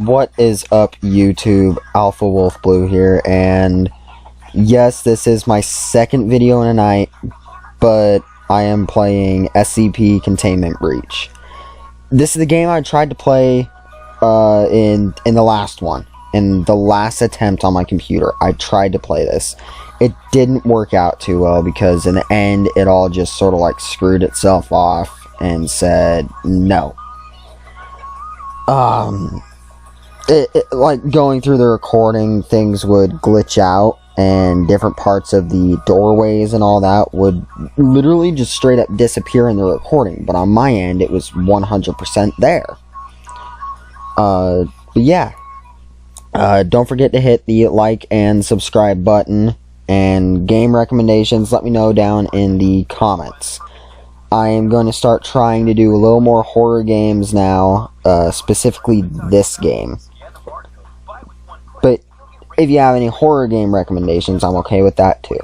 What is up, YouTube? Alpha Wolf Blue here, and yes, this is my second video in a night, but I am playing SCP Containment Breach. This is the game I tried to play in the last one. In the last attempt on my computer, I tried to play this. It didn't work out too well because in the end, it all just sort of like screwed itself off and said no. Like going through the recording, things would glitch out and different parts of the doorways and all that would literally just straight up disappear in the recording. But on my end, it was 100% there. But yeah. Don't forget to hit the like and subscribe button, and game recommendations, let me know down in the comments. I am going to start trying to do a little more horror games now, specifically this game. But if you have any horror game recommendations, I'm okay with that too.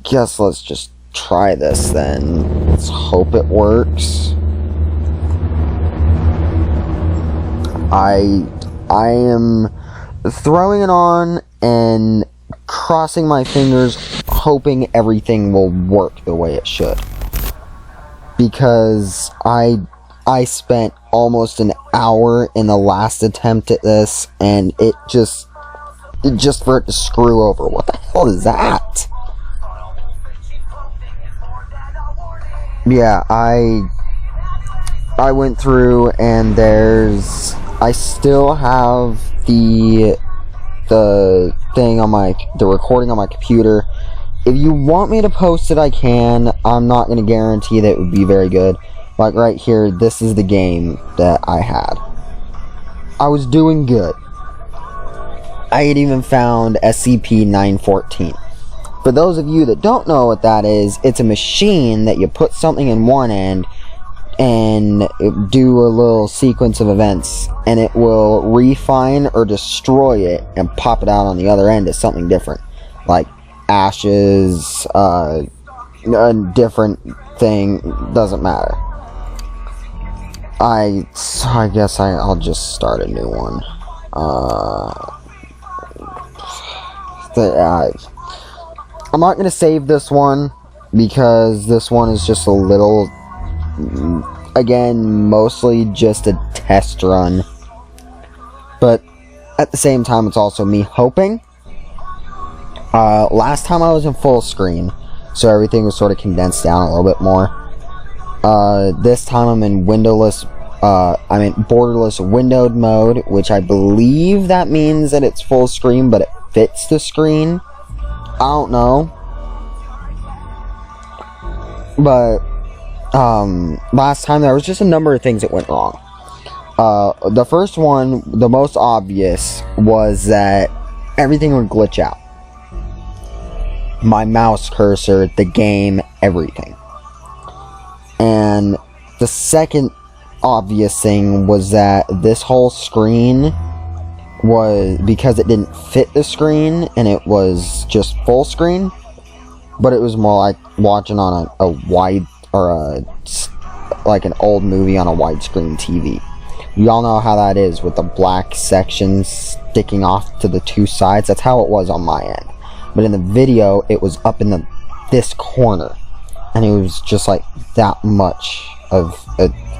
Guess let's just try this then. Let's hope it works. I am throwing it on and crossing my fingers, hoping everything will work the way it should. Because I spent almost an hour in the last attempt at this, and it just for it to screw over. What the hell is that? Yeah, I went through, and I still have the thing on the recording on my computer. If you want me to post it, I can. I'm not going to guarantee that it would be very good. Like right here, this is the game that I had. I was doing good. I had even found SCP-914. For those of you that don't know what that is, it's a machine that you put something in one end and do a little sequence of events, and it will refine or destroy it and pop it out on the other end as something different, like ashes, a different thing, doesn't matter. I guess I'll just start a new one. I'm not gonna save this one because this one is just a little, again, mostly just a test run, but at the same time, it's also me hoping. Last time I was in full screen, so everything was sort of condensed down a little bit more. This time I'm in borderless windowed mode, which I believe that means that it's full screen, but it fits the screen. I don't know. But last time there was just a number of things that went wrong. The first one, the most obvious, was that everything would glitch out. My mouse cursor, the game, everything. And the second obvious thing was that this whole screen was, because it didn't fit the screen and it was just full screen, but it was more like watching on a wide, or like an old movie on a widescreen TV. Y'all know how that is with the black sections sticking off to the two sides. That's how it was on my end. But in the video, it was up in this corner, and it was just like that much of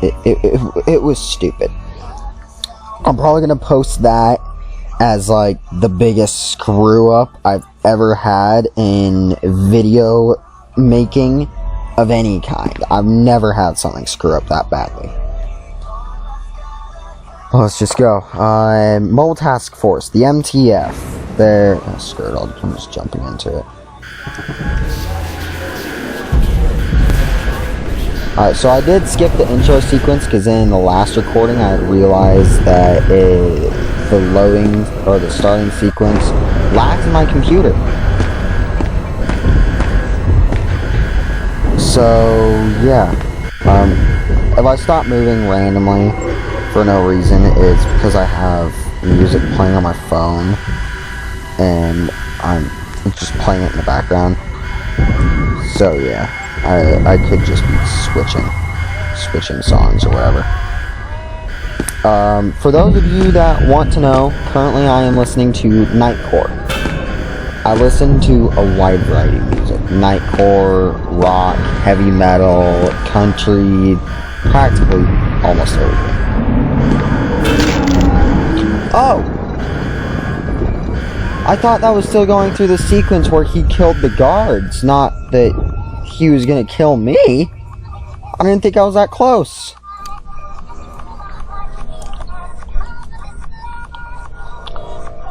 it was stupid. I'm probably gonna post that as like the biggest screw up I've ever had in video making of any kind. I've never had something screw up that badly. Well, let's just go. Mobile Task Force, the MTF. There. Oh, screw it, I'm just jumping into it. Alright, so I did skip the intro sequence because in the last recording I realized that the loading or the starting sequence lagged in my computer. So yeah, if I stop moving randomly for no reason, it's because I have music playing on my phone and I'm just playing it in the background. So yeah, I could just be switching songs or whatever. For those of you that want to know, currently I am listening to Nightcore. I listen to a wide variety of music. Nightcore, rock, heavy metal, country, practically almost everything. Oh! I thought that was still going through the sequence where he killed the guards, not that he was gonna kill me. I didn't think I was that close.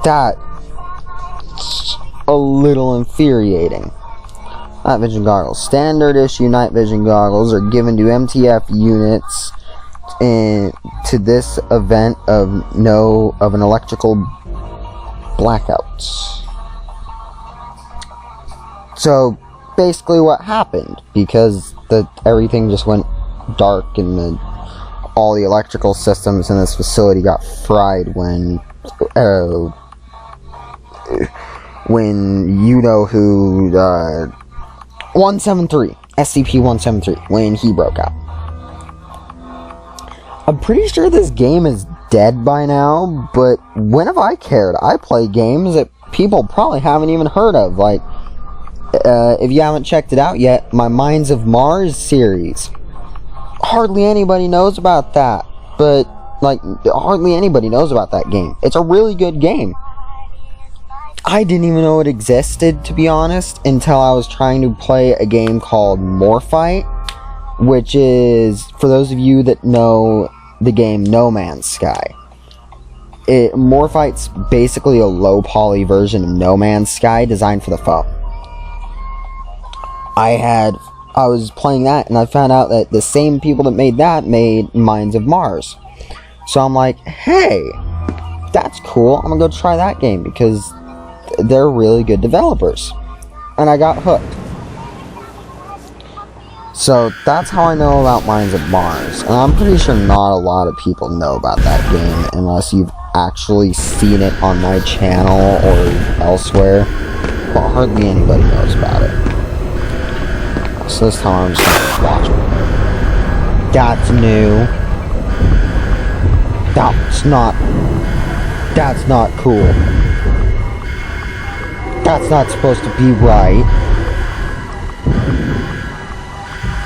That's a little infuriating. Night vision goggles. Standard issue night vision goggles are given to MTF units to this event of an electrical blackout. So basically what happened, because everything just went dark and all the electrical systems in this facility got fried when you know who 173 SCP-173 when he broke out. I'm pretty sure this game is dead by now, but when have I cared? I play games that people probably haven't even heard of. Like, if you haven't checked it out yet, my Mines of Mars series. Hardly anybody knows about that, but, like, hardly anybody knows about that game. It's a really good game. I didn't even know it existed, to be honest, until I was trying to play a game called Morphite, which is, for those of you that know the game No Man's Sky. Morphite's basically a low poly version of No Man's Sky designed for the phone. I was playing that and I found out that the same people that made that made Mines of Mars. So I'm like, hey, that's cool. I'm gonna go try that game because they're really good developers. And I got hooked. So that's how I know about Mines of Mars. And I'm pretty sure not a lot of people know about that game unless you've actually seen it on my channel or elsewhere. But hardly anybody knows about it. So this time I'm just gonna watch it. That's new. That's not cool. That's not supposed to be right.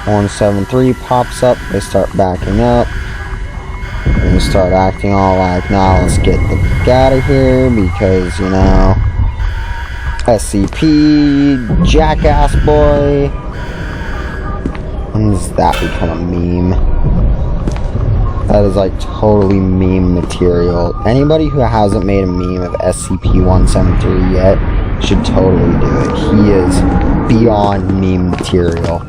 173 pops up, they start backing up, and they start acting all like, nah, let's get the fuck out of here, because, you know, SCP, jackass boy. When does that become a meme? That is like totally meme material. Anybody who hasn't made a meme of SCP-173 yet should totally do it. He is beyond meme material.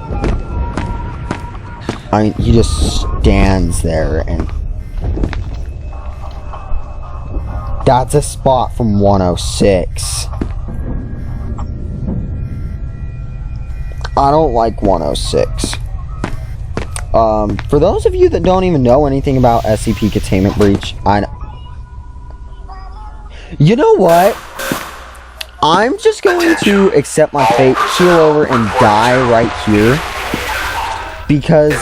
I mean, he just stands there and... That's a spot from 106. I don't like 106. For those of you that don't even know anything about SCP Containment Breach, you know what? I'm just going to accept my fate, keel over, and die right here. Because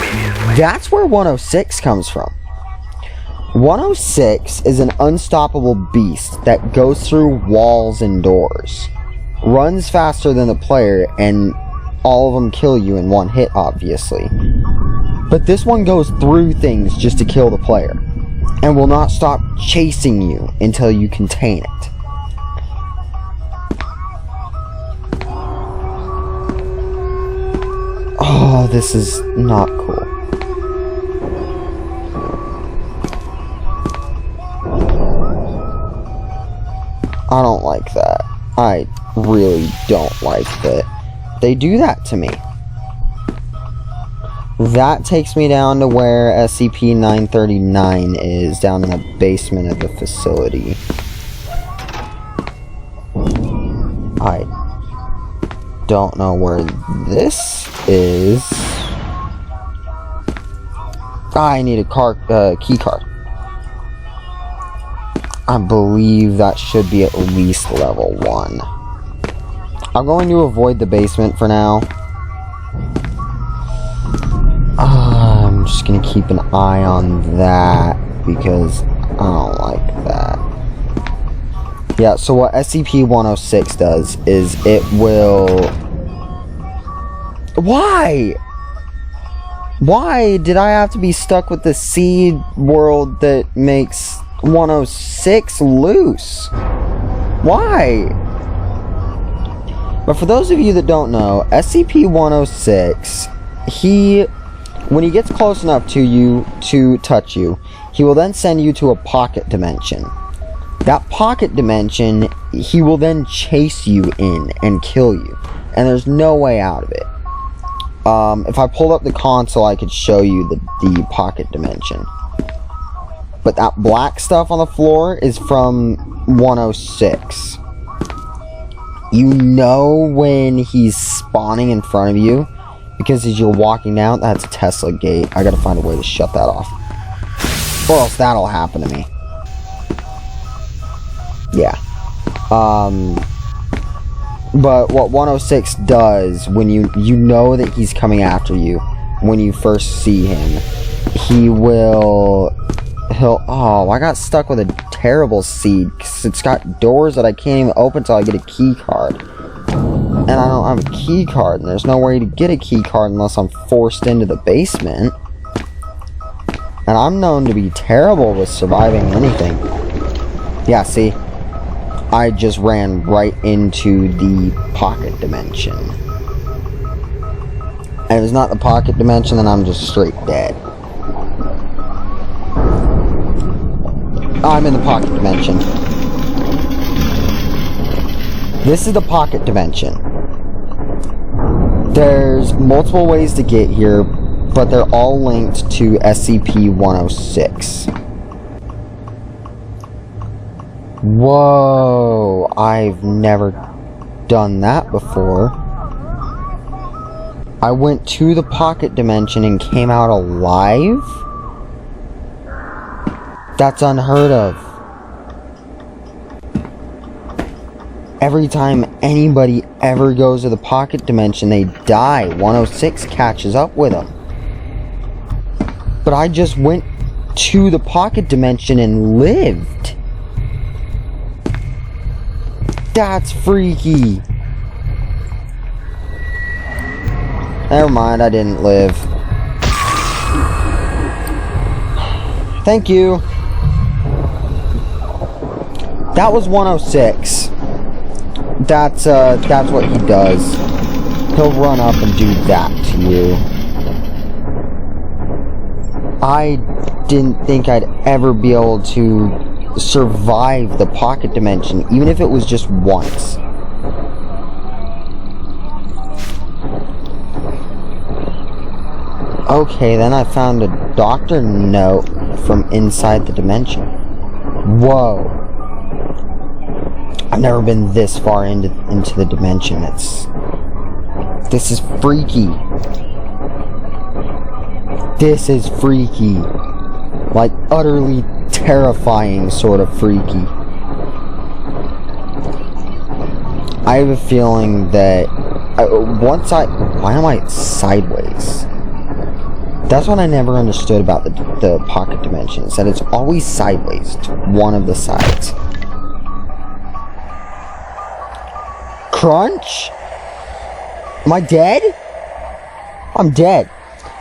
that's where 106 comes from. 106 is an unstoppable beast that goes through walls and doors. Runs faster than the player, and all of them kill you in one hit, obviously. But this one goes through things just to kill the player, and will not stop chasing you until you contain it. Oh, this is not cool. I don't like that. I really don't like that they do that to me. That takes me down to where SCP-939 is, down in the basement of the facility. I don't know where this is. I need a key card. I believe that should be at least level 1. I'm going to avoid the basement for now. I'm just gonna keep an eye on that. because I don't like that. Yeah, so what SCP-106 does is it will... Why? Why did I have to be stuck with the seed world that makes 106 loose? Why? But for those of you that don't know, SCP-106, when he gets close enough to you to touch you, he will then send you to a pocket dimension. That pocket dimension, he will then chase you in and kill you. And there's no way out of it. If I pulled up the console, I could show you the pocket dimension. But that black stuff on the floor is from 106. You know when he's spawning in front of you, because as you're walking down, that's a Tesla gate. I gotta find a way to shut that off, or else that'll happen to me. Yeah. But what 106 does, when you know that he's coming after you, when you first see him, oh, I got stuck with a terrible seed, because it's got doors that I can't even open until I get a key card. And I don't have a key card, and there's no way to get a key card unless I'm forced into the basement. And I'm known to be terrible with surviving anything. Yeah, see? I just ran right into the pocket dimension. And if it's not the pocket dimension, then I'm just straight dead. I'm in the pocket dimension. This is the pocket dimension. There's multiple ways to get here, but they're all linked to SCP-106. Whoa, I've never done that before. I went to the pocket dimension and came out alive? That's unheard of. Every time anybody ever goes to the pocket dimension, they die. 106 catches up with them. But I just went to the pocket dimension and lived. That's freaky. Never mind, I didn't live. Thank you. That was 106. That's what he does. He'll run up and do that to you. I didn't think I'd ever be able to survive the pocket dimension, even if it was just once. Okay, then I found a doctor note from inside the dimension. Whoa. I've never been this far into the dimension. This is freaky. This is freaky. Like, utterly terrifying sort of freaky. I have a feeling that why am I sideways? That's what I never understood about the pocket dimension, is that it's always sideways to one of the sides. Crunch? Am I dead? I'm dead.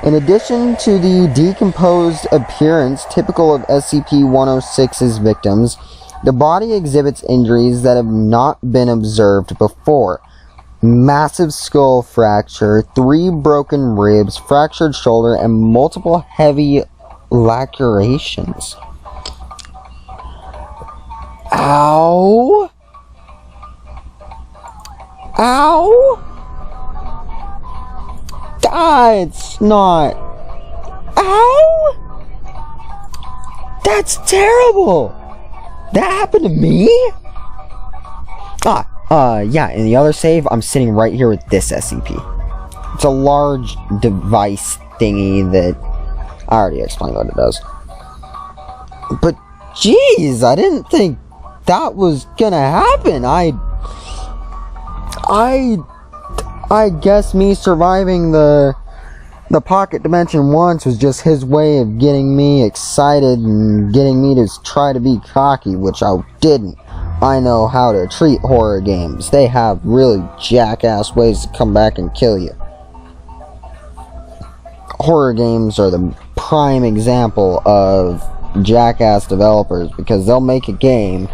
In addition to the decomposed appearance typical of SCP-106's victims, the body exhibits injuries that have not been observed before. Massive skull fracture, 3 broken ribs, fractured shoulder, and multiple heavy lacerations. Ow! Ow! That's not... Ow! That's terrible! That happened to me? Yeah, in the other save, I'm sitting right here with this SCP. It's a large device thingy that... I already explained what it does. But, jeez, I didn't think that was gonna happen. I guess me surviving the The Pocket Dimension once was just his way of getting me excited and getting me to try to be cocky, which I didn't. I know how to treat horror games. They have really jackass ways to come back and kill you. Horror games are the prime example of jackass developers, because they'll make a game,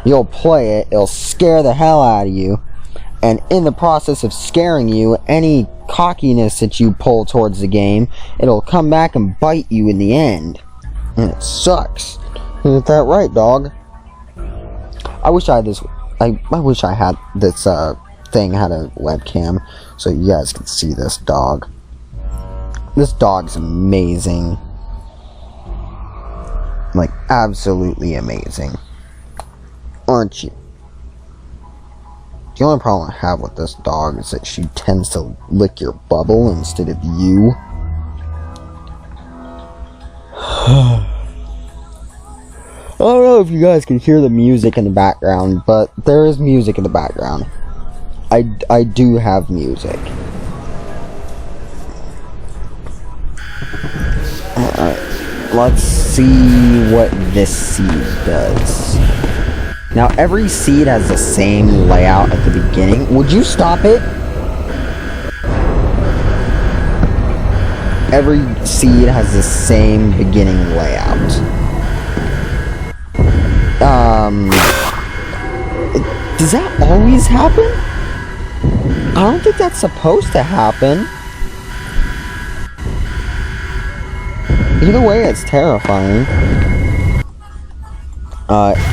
you'll play it, it'll scare the hell out of you, and in the process of scaring you, any cockiness that you pull towards the game, it'll come back and bite you in the end. And it sucks. Isn't that right, dog? I wish I had this. I wish I had this thing had a webcam so you guys could see this dog. This dog's amazing. Like, absolutely amazing. Aren't you? The only problem I have with this dog is that she tends to lick your bubble instead of you. I don't know if you guys can hear the music in the background, but there is music in the background. I do have music. Alright, let's see what this seed does. Now, every seed has the same layout at the beginning. Would you stop it? Every seed has the same beginning layout. Does that always happen? I don't think that's supposed to happen. Either way, it's terrifying.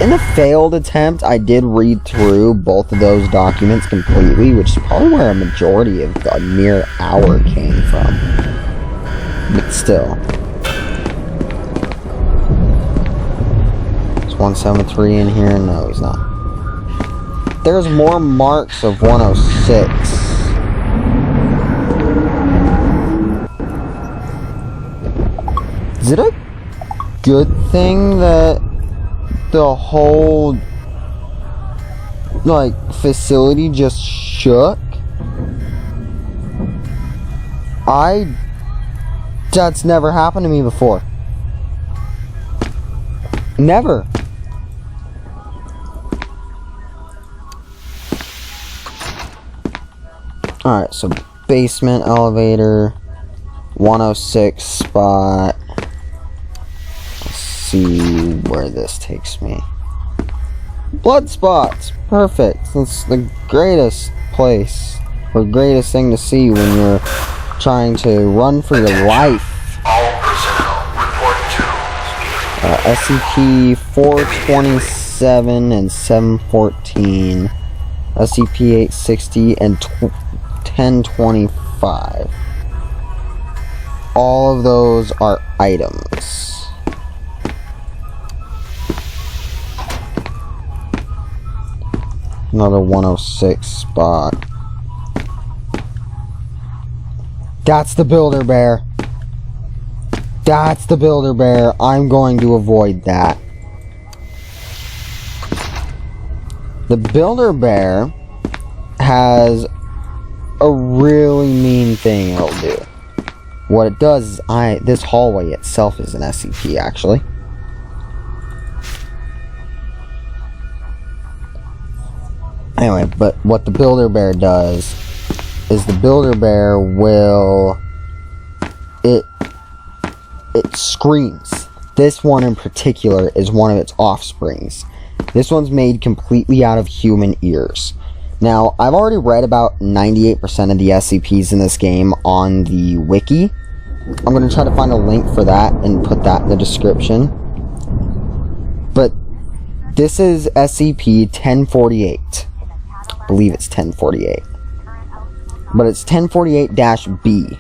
In a failed attempt, I did read through both of those documents completely, which is probably where a majority of the mere hour came from. But still. Is 173 in here? No, he's not. There's more marks of 106. Is it a good thing that the whole, like, facility just shook? That's never happened to me before. Never. Alright, so basement elevator, 106 spot. Let's see where this takes me. Blood spots! Perfect. That's the greatest place, or greatest thing to see when you're trying to run for your life. All personnel report to SCP 427 and 714. SCP 860 and 1025. All of those are items. Another 106 spot. That's the Builder Bear. That's the Builder Bear. I'm going to avoid that. The Builder Bear has a really mean thing it'll do. What it does is this hallway itself is an SCP, actually. Anyway, but what the Builder Bear does is the Builder Bear will... It screams. This one in particular is one of its offsprings. This one's made completely out of human ears. Now, I've already read about 98% of the SCPs in this game on the wiki. I'm going to try to find a link for that and put that in the description. But this is SCP-1048. I believe it's 1048. But it's 1048-B.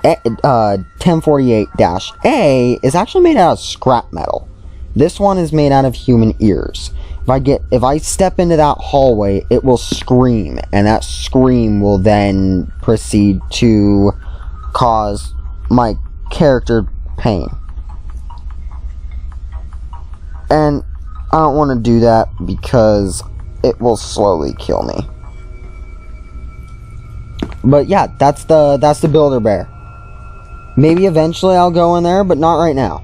1048-A is actually made out of scrap metal. This one is made out of human ears. If I step into that hallway, it will scream, and that scream will then proceed to cause my character pain. And I don't want to do that because it will slowly kill me. But yeah, that's the Builder Bear. Maybe eventually I'll go in there, but not right now.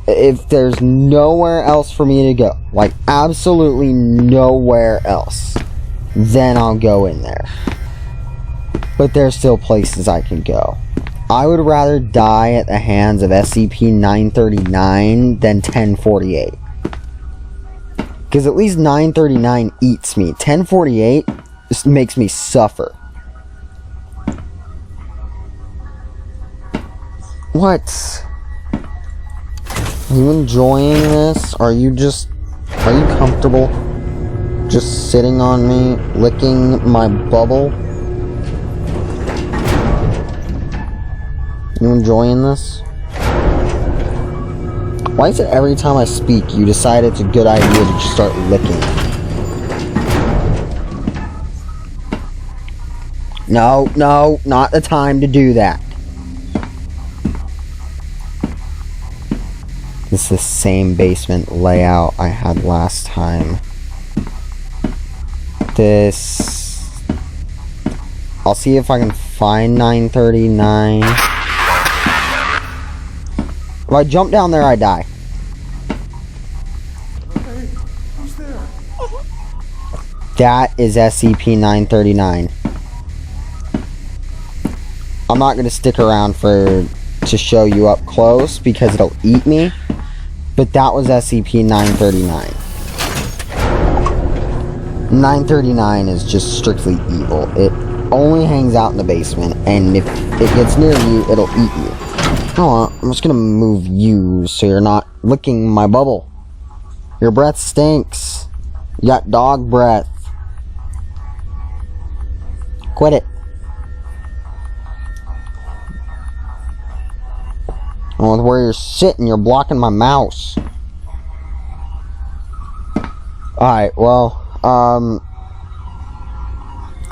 If there's nowhere else for me to go, like absolutely nowhere else, then I'll go in there. But there's still places I can go. I would rather die at the hands of SCP-939 than 1048. Because at least 939 eats me. 1048 just makes me suffer. What? Are you enjoying this? Are you comfortable? Just sitting on me, licking my bubble? You enjoying this? Why is it every time I speak, you decide it's a good idea to just start licking? No, no, not the time to do that. This is the same basement layout I had last time. I'll see if I can find 939. If I jump down there, I die. Hey, who's there? That is SCP-939. I'm not going to stick around to show you up close because it'll eat me. But that was SCP-939. 939 is just strictly evil. It only hangs out in the basement, and if it gets near you, it'll eat you. Oh, I'm just gonna move you so you're not licking my bubble. Your breath stinks. You got dog breath. Quit it. Oh, with where you're sitting, you're blocking my mouse. Alright, well,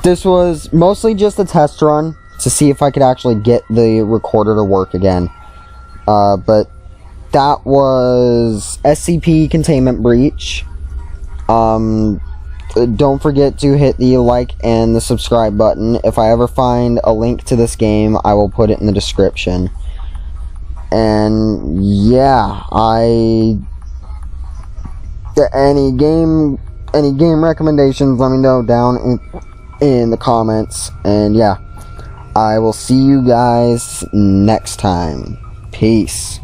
this was mostly just a test run to see if I could actually get the recorder to work again. But that was SCP Containment Breach. Don't forget to hit the like and the subscribe button. If I ever find a link to this game, I will put it in the description. And yeah, any game recommendations, let me know down in the comments. And yeah, I will see you guys next time. Peace.